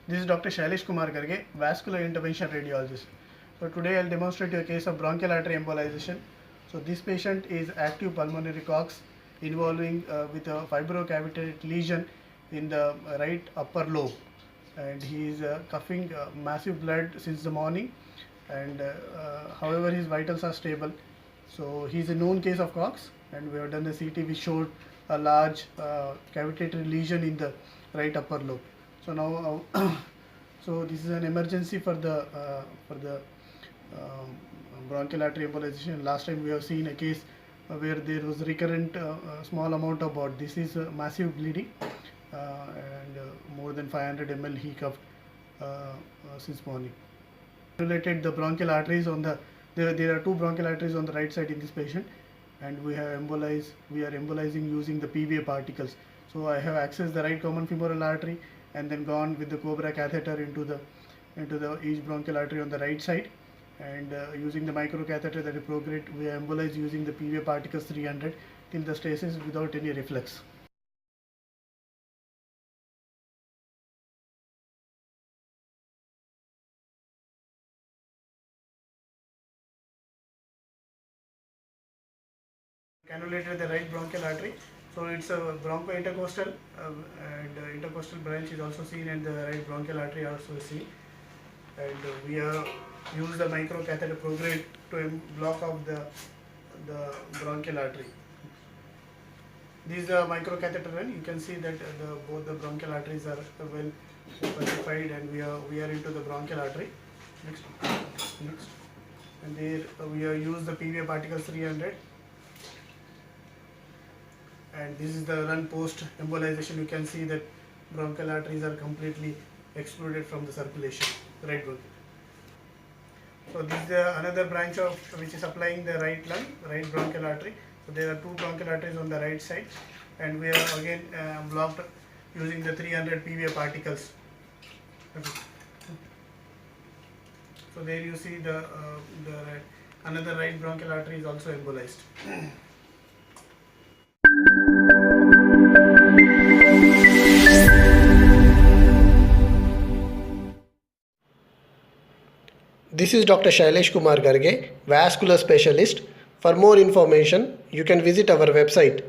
This is Dr. Shailesh Kumar Garge, vascular intervention radiologist. So today I'll demonstrate a case of bronchial artery embolization. So this patient is active pulmonary cox involving with a fibrocavitated lesion in the right upper lobe, and he is coughing massive blood since the morning, and however his vitals are stable. So he is a known case of cox, and we have done the CT which showed a large cavitated lesion in the right upper lobe. So now, so this is an emergency for the bronchial artery embolization. Last time we have seen a case where there was recurrent small amount of blood. This is massive bleeding, and more than 500 ml he coughed since morning. Related the bronchial arteries on the there are two bronchial arteries on the right side in this patient, and we are embolizing using the PVA particles. So I have accessed the right common femoral artery and then gone with the Cobra catheter into the each bronchial artery on the right side, and using the micro catheter that is Prograde, we embolize using the PVA particles 300 till the stasis without any reflex. Cannulated the right bronchial artery, so it's a bronchointercostal, and intercostal branch is also seen, and the right bronchial artery also seen, and we have used the micro catheter Prograde to block off the bronchial artery. This is the micro catheter run. You can see that both the bronchial arteries are well specified, and we are into the bronchial artery. Next, and there we have used the PVA particles 300. And this is the run post embolization. You can see that bronchial arteries are completely excluded from the circulation, right bronchial. So this is another branch of which is supplying the right lung, right bronchial artery. So there are two bronchial arteries on the right side, and we are again blocked using the 300 PVA particles. Okay. So there you see the another right bronchial artery is also embolized. This is Dr. Shailesh Kumar Garge, vascular specialist. For more information, you can visit our website